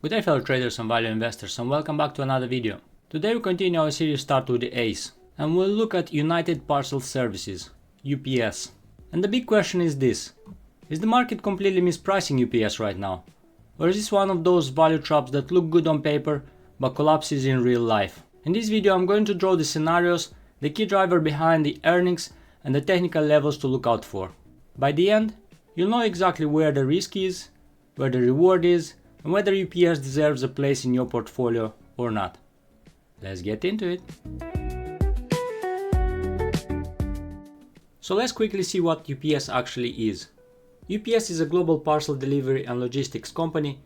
Good day fellow traders and value investors, and welcome back to another video. Today we continue our series start with the A's, and we'll look at United Parcel Services, UPS. And the big question is this: is the market completely mispricing UPS right now? Or is this one of those value traps that look good on paper but collapses in real life? In this video I'm going to draw the scenarios, the key driver behind the earnings, and the technical levels to look out for. By the end, you'll know exactly where the risk is, where the reward is, and whether UPS deserves a place in your portfolio or not. Let's get into it. So let's quickly see what UPS actually is. UPS is a global parcel delivery and logistics company.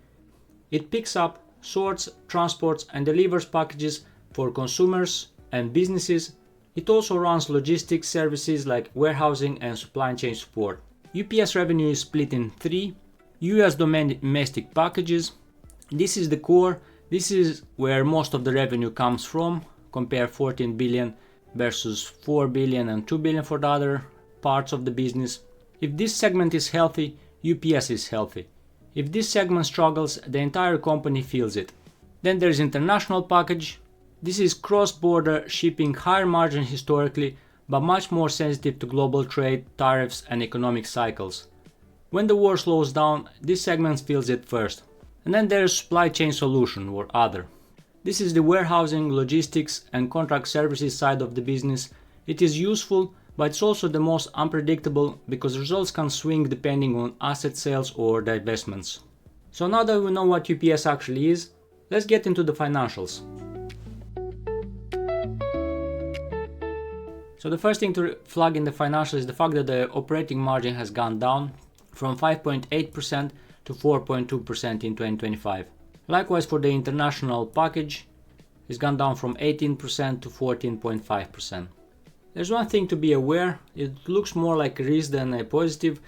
It picks up, sorts, transports, and delivers packages for consumers and businesses. It also runs logistics services like warehousing and supply chain support. UPS revenue is split in three: US domestic packages. This is the core. This is where most of the revenue comes from. Compare 14 billion versus 4 billion and 2 billion for the other parts of the business. If this segment is healthy, UPS is healthy. If this segment struggles, the entire company feels it. Then there is international package. This is cross-border shipping, higher margin historically, but much more sensitive to global trade, tariffs, and economic cycles. When the war slows down, this segment feels it first. And then there is supply chain solution or other. This is the warehousing, logistics, and contract services side of the business. It is useful, but it's also the most unpredictable because results can swing depending on asset sales or divestments. So now that we know what UPS actually is, let's get into the financials. So the first thing to flag in the financials is the fact that the operating margin has gone down from 5.8% to 4.2% in 2025. Likewise for the international package, it's gone down from 18% to 14.5%. There's one thing to be aware: it looks more like a risk than a positive.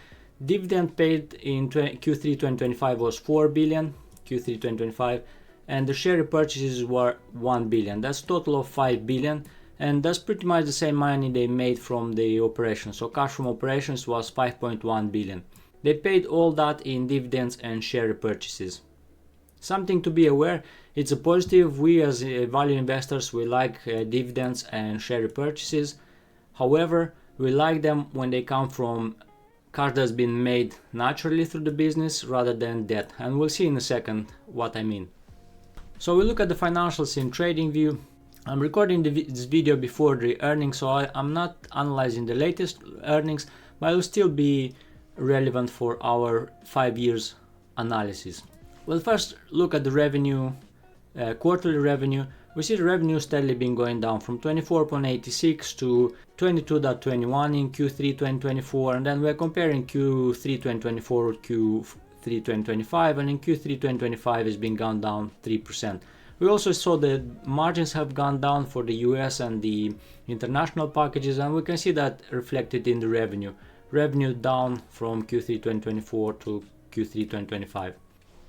Dividend paid in Q3 2025 was 4 billion, Q3 2025, and the share repurchases were 1 billion. That's a total of 5 billion, and that's pretty much the same money they made from the operations. So cash from operations was 5.1 billion. They paid all that in dividends and share repurchases. Something to be aware: it's a positive. We as value investors, we like dividends and share repurchases. However, we like them when they come from cash that's been made naturally through the business rather than debt. And we'll see in a second what I mean. So we look at the financials in TradingView. I'm recording this video before the earnings, so I'm not analyzing the latest earnings, but it will still be relevant for our 5 years analysis. We'll first look at the revenue, quarterly revenue. We see the revenue steadily been going down from 24.86 to 22.21 in Q3 2024, and then we're comparing Q3 2024 with Q3 2025, and in Q3 2025 it's been gone down 3%. We also saw the margins have gone down for the US and the international packages, and we can see that reflected in the revenue. Revenue down from Q3 2024 to Q3 2025.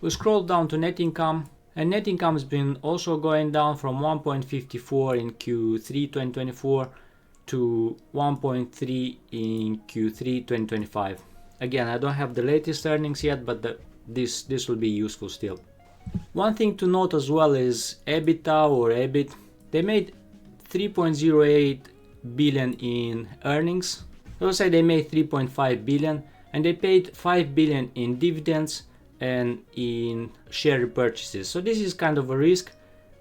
We scroll down to net income, and net income has been also going down from 1.54 in Q3 2024 to 1.3 in Q3 2025. Again, I don't have the latest earnings yet, but this will be useful still. One thing to note as well is EBITDA or EBIT. They made 3.08 billion in earnings. Let's say they made 3.5 billion, and they paid 5 billion in dividends and in share repurchases. So this is kind of a risk.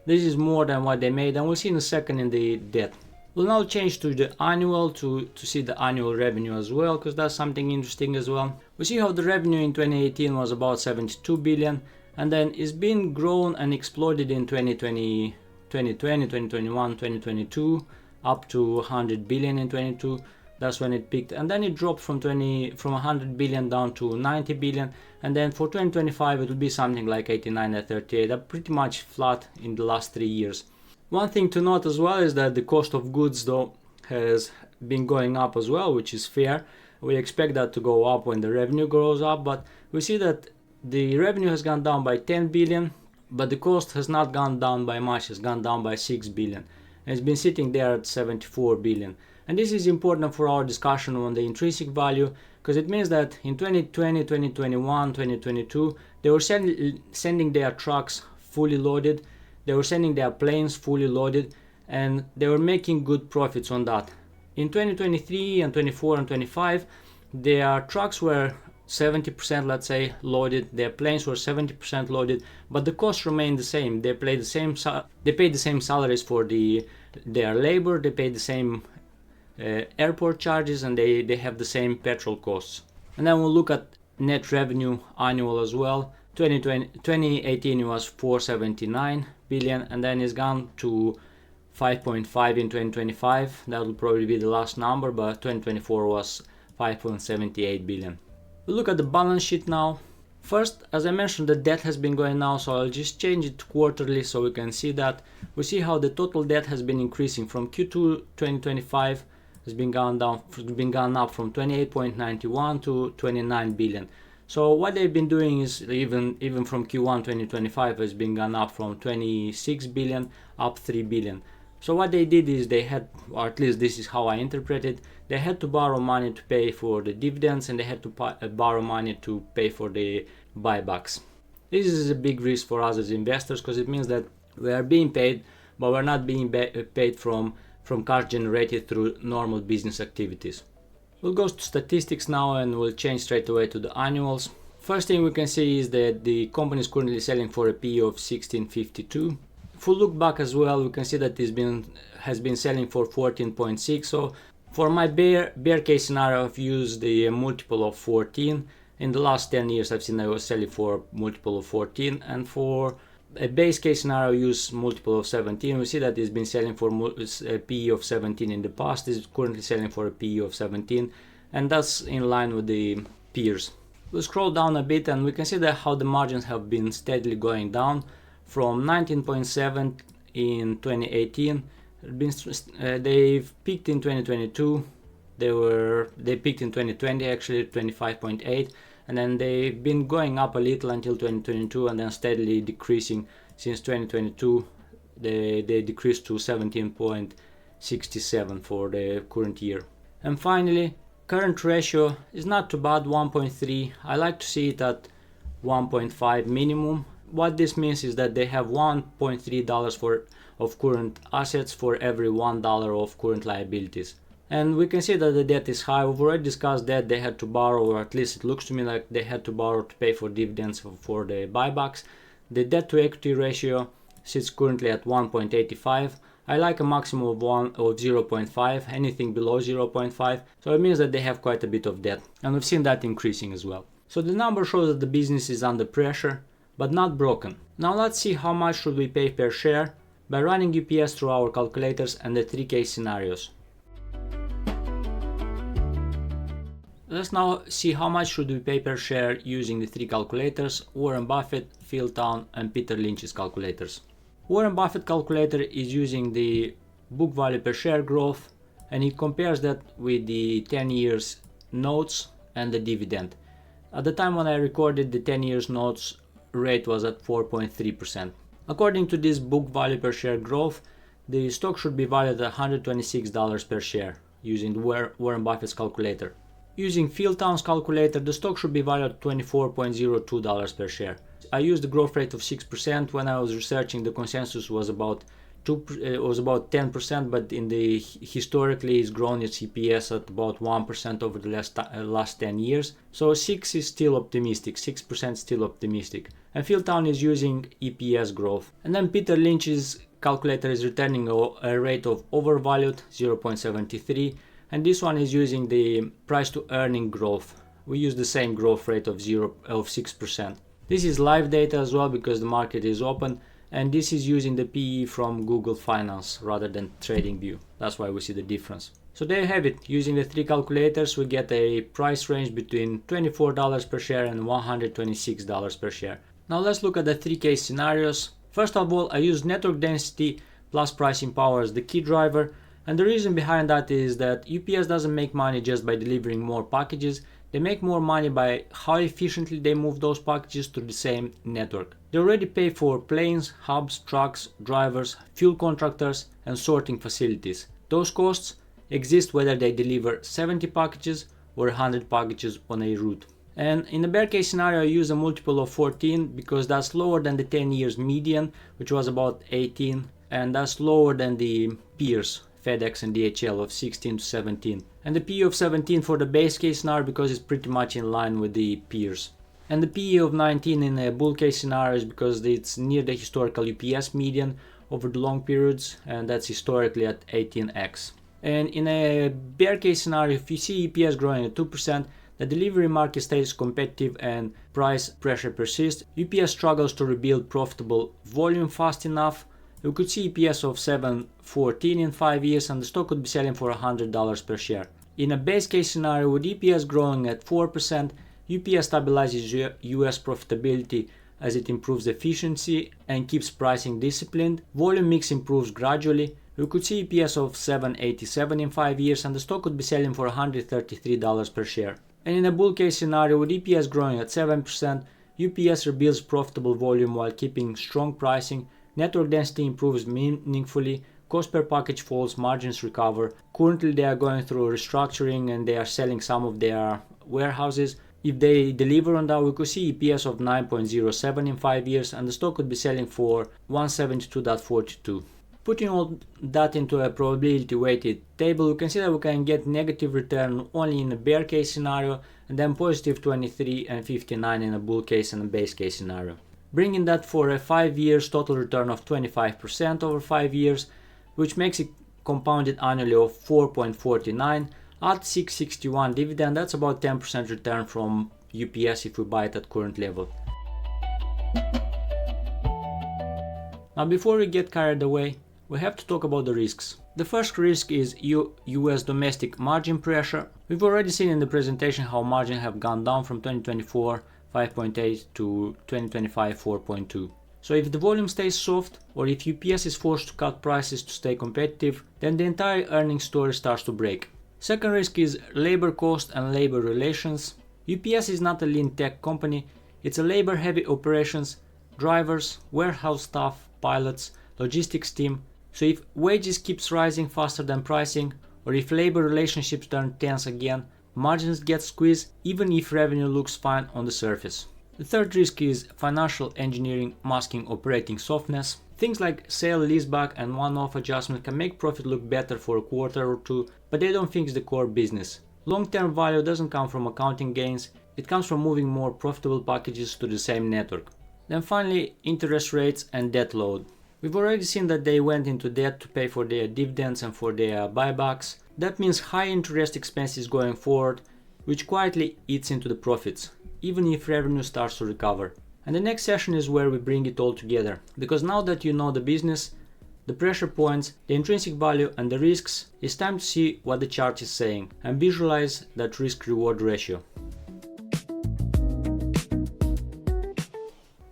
This is more than what they made, and we'll see in a second in the debt. We'll now change to the annual to see the annual revenue as well, because that's something interesting as well. We see how the revenue in 2018 was about 72 billion, and then it's been grown and exploded in 2020, 2021, 2022, up to 100 billion in 22. That's when it peaked, and then it dropped from 100 billion down to 90 billion, and then for 2025 it will be something like 89 and 38. They're pretty much flat in the last 3 years. One thing to note as well is that the cost of goods though has been going up as well, which is fair. We expect that to go up when the revenue grows up, but we see that the revenue has gone down by 10 billion, but the cost has not gone down by much. It's gone down by 6 billion. And it's been sitting there at 74 billion. And this is important for our discussion on the intrinsic value, because it means that in 2020, 2021, 2022, they were sending their trucks fully loaded, they were sending their planes fully loaded, and they were making good profits on that. In 2023 and 24 and 25, their trucks were 70%, let's say, loaded, their planes were 70% loaded, but the costs remained the same. They paid the same salaries for their labor, they paid the same airport charges, and they have the same petrol costs. And then we'll look at net revenue annual as well. 2018 it was 479 billion, and then it's gone to 5.5 in 2025. That will probably be the last number, but 2024 was 5.78 billion. We look at the balance sheet now. First, as I mentioned, the debt has been going down, so I'll just change it to quarterly so we can see that. We see how the total debt has been increasing from Q2 2025, has been gone up from 28.91 to 29 billion. So what they've been doing is even from Q1 2025 has been gone up from 26 billion up 3 billion. So what they did is they had, or at least this is how I interpret it, they had to borrow money to pay for the dividends, and they had to borrow money to pay for the buybacks. This is a big risk for us as investors, because it means that we are being paid, but we're not being paid from cash generated through normal business activities. We'll go to statistics now, and we'll change straight away to the annuals. First thing we can see is that the company is currently selling for a PE of 1652. If we look back as well, we can see that it has been selling for 14.6. So for my bear case scenario, I've used the multiple of 14. In the last 10 years, I've seen I was selling for multiple of 14, and for a base case scenario, use multiple of 17. We see that it's been selling for a PE of 17 in the past. It's currently selling for a PE of 17, and that's in line with the peers. We'll scroll down a bit, and we can see that how the margins have been steadily going down from 19.7 in 2018. They've peaked in 2022. They peaked in 2020 actually, 25.8. And then they've been going up a little until 2022, and then steadily decreasing since 2022. They decreased to 17.67 for the current year. And finally, current ratio is not too bad, 1.3. I like to see it at 1.5 minimum. What this means is that they have $1.3 of current assets for every $1 of current liabilities. And we can see that the debt is high. We've already discussed that they had to borrow, or at least it looks to me like they had to borrow to pay for dividends for the buybacks. The debt to equity ratio sits currently at 1.85. I like a maximum of 0.5, anything below 0.5. So it means that they have quite a bit of debt, and we've seen that increasing as well. So the number shows that the business is under pressure, but not broken. Now let's see how much should we pay per share by running EPS through our calculators and the 3 case scenarios. Let's now see how much should we pay per share using the 3 calculators: Warren Buffett, Phil Town, and Peter Lynch's calculators. Warren Buffett calculator is using the book value per share growth, and he compares that with the 10 years notes and the dividend. At the time when I recorded, the 10 years notes rate was at 4.3%. According to this book value per share growth, the stock should be valued at $126 per share using the Warren Buffett's calculator. Using Phil Town's calculator, the stock should be valued at $24.02 per share. I used the growth rate of 6%. When I was researching, the consensus was about 10%, but in the historically it's grown its EPS at about 1% over the last 10 years. So 6 is still optimistic, 6% still optimistic. And Phil Town is using EPS growth. And then Peter Lynch's calculator is returning a rate of overvalued 0.73, and this one is using the price to earning growth. We use the same growth rate of 6%. This is live data as well because the market is open, and this is using the PE from Google Finance rather than TradingView. That's why we see the difference. So there you have it. Using the 3 calculators, we get a price range between $24 per share and $126 per share. Now let's look at the 3 case scenarios. First of all, I use network density plus pricing power as the key driver, and the reason behind that is that UPS doesn't make money just by delivering more packages. They make more money by how efficiently they move those packages to the same network. They already pay for planes, hubs, trucks, drivers, fuel contractors, and sorting facilities. Those costs exists whether they deliver 70 packages or 100 packages on a route. And in the bear case scenario, I use a multiple of 14 because that's lower than the 10 years median, which was about 18, and that's lower than the peers, FedEx and DHL, of 16 to 17. And the PE of 17 for the base case scenario because it's pretty much in line with the peers. And the PE of 19 in a bull case scenario is because it's near the historical UPS median over the long periods, and that's historically at 18x. And in a bear case scenario, if you see EPS growing at 2%, the delivery market stays competitive and price pressure persists, UPS struggles to rebuild profitable volume fast enough, we could see EPS of 7.14 in 5 years and the stock could be selling for $100 per share. In a base case scenario with EPS growing at 4%, UPS stabilizes US profitability as it improves efficiency and keeps pricing disciplined. Volume mix improves gradually. We could see EPS of 7.87 in 5 years and the stock could be selling for $133 per share. And in a bull case scenario with EPS growing at 7%, UPS rebuilds profitable volume while keeping strong pricing, network density improves meaningfully, cost per package falls, margins recover. Currently they are going through restructuring and they are selling some of their warehouses. If they deliver on that, we could see EPS of 9.07 in 5 years and the stock could be selling for 172.42. Putting all that into a probability weighted table, we can see that we can get negative return only in a bear case scenario and then positive 23 and 59 in a bull case and a base case scenario. Bringing that for a 5 years total return of 25% over 5 years, which makes it compounded annually of 4.49 at 6.61 dividend. That's about 10% return from UPS if we buy it at current level. Now before we get carried away, we have to talk about the risks. The first risk is US domestic margin pressure. We've already seen in the presentation how margins have gone down from 2024 5.8 to 2025 4.2. So if the volume stays soft or if UPS is forced to cut prices to stay competitive, then the entire earnings story starts to break. Second risk is labor cost and labor relations. UPS is not a lean tech company, it's a labor heavy operations, drivers, warehouse staff, pilots, logistics team. So if wages keeps rising faster than pricing, or if labor relationships turn tense again, margins get squeezed even if revenue looks fine on the surface. The third risk is financial engineering masking operating softness. Things like sale leaseback and one-off adjustment can make profit look better for a quarter or two, but they don't fix the core business. Long-term value doesn't come from accounting gains, it comes from moving more profitable packages to the same network. Then finally, interest rates and debt load. We've already seen that they went into debt to pay for their dividends and for their buybacks. That means high interest expenses going forward, which quietly eats into the profits, even if revenue starts to recover. And the next session is where we bring it all together, because now that you know the business, the pressure points, the intrinsic value and the risks, it's time to see what the chart is saying and visualize that risk-reward ratio.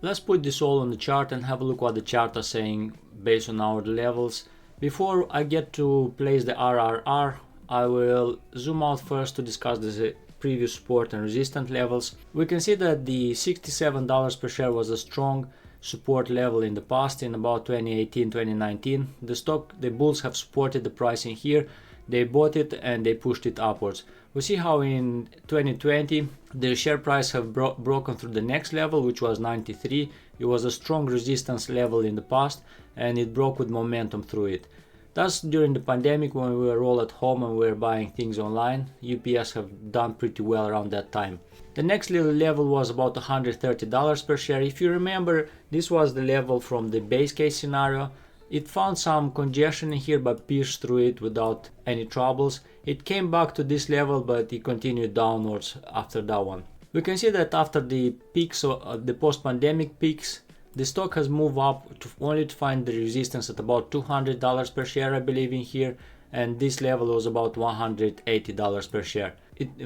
Let's put this all on the chart and have a look what the chart is saying based on our levels. Before I get to place the RRR, I will zoom out first to discuss the previous support and resistance levels. We can see that the $67 per share was a strong support level in the past in about 2018-2019. The bulls have supported the pricing here. They bought it and they pushed it upwards. We see how in 2020 the share price have broken through the next level, which was 93. It was a strong resistance level in the past and it broke with momentum through it. Thus, during the pandemic, when we were all at home and we were buying things online, UPS have done pretty well around that time. The next little level was about $130 per share. If you remember, this was the level from the base case scenario. It found some congestion in here but pierced through it without any troubles. It came back to this level but it continued downwards after that one. We can see that after the peaks, the post-pandemic peaks, the stock has moved up only to find the resistance at about $200 per share, I believe in here, and this level was about $180 per share.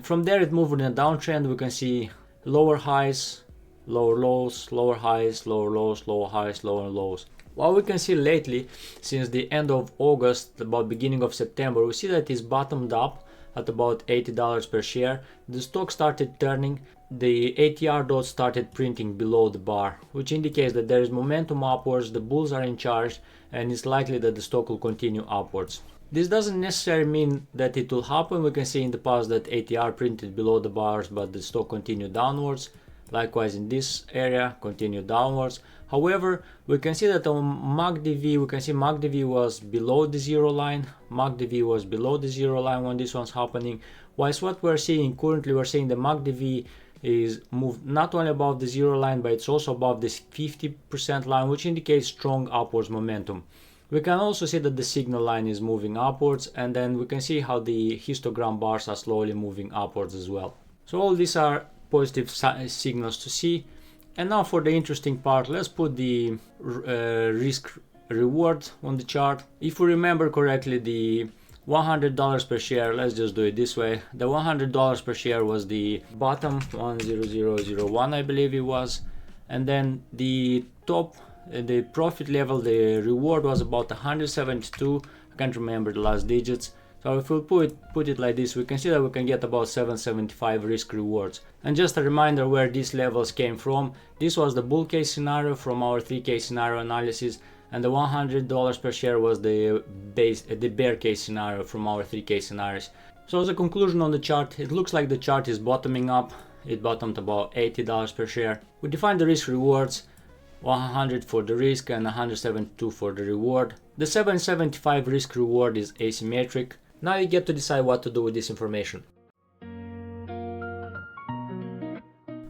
From there it moved in a downtrend. We can see lower highs, lower lows, lower highs, lower lows, lower highs, lower lows. What we can see lately, since the end of August, about beginning of September, we see that it's bottomed up at about $80 per share. The stock started turning, the ATR dots started printing below the bar, which indicates that there is momentum upwards, the bulls are in charge, and it's likely that the stock will continue upwards. This doesn't necessarily mean that it will happen. We can see in the past that ATR printed below the bars, but the stock continued downwards. Likewise in this area, continued downwards. However, we can see that on MACD, we can see MACD was below the zero line. MACD was below the zero line when this one's happening. Whilst what we're seeing currently, we're seeing the MACD is moved not only above the zero line, but it's also above this 50% line, which indicates strong upwards momentum. We can also see that the signal line is moving upwards, and then we can see how the histogram bars are slowly moving upwards as well. So all these are positive signals to see. And now for the interesting part, let's put the risk reward on the chart. If we remember correctly, the $100 per share, let's just do it this way. The $100 per share was the bottom, 10001 I believe it was, and then the top, the profit level, the reward was about 172. I can't remember the last digits. So if we put it like this, we can see that we can get about 775 risk rewards. And just a reminder where these levels came from. This was the bull case scenario from our 3-case scenario analysis, and the $100 per share was the bear case scenario from our 3-case scenarios. So as a conclusion on the chart, it looks like the chart is bottoming up. It bottomed about $80 per share. We defined the risk rewards, 100 for the risk and 172 for the reward. The 775 risk reward is asymmetric. Now you get to decide what to do with this information.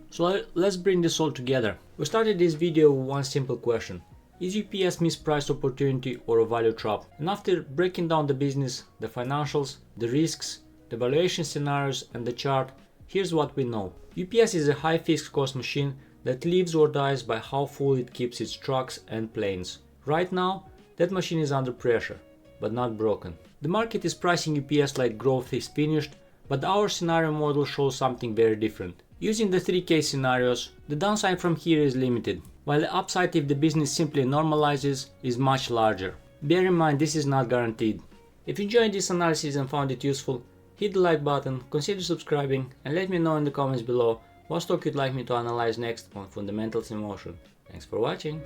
So let's bring this all together. We started this video with one simple question. Is UPS mispriced opportunity or a value trap? And after breaking down the business, the financials, the risks, the valuation scenarios and the chart, here's what we know. UPS is a high fixed cost machine that lives or dies by how full it keeps its trucks and planes. Right now, that machine is under pressure, but not broken. The market is pricing UPS like growth is finished, but our scenario model shows something very different. Using the 3-case scenarios, the downside from here is limited, while the upside if the business simply normalizes is much larger. Bear in mind this is not guaranteed. If you enjoyed this analysis and found it useful, hit the like button, consider subscribing, and let me know in the comments below what stock you'd like me to analyze next on Fundamentals in Motion. Thanks for watching.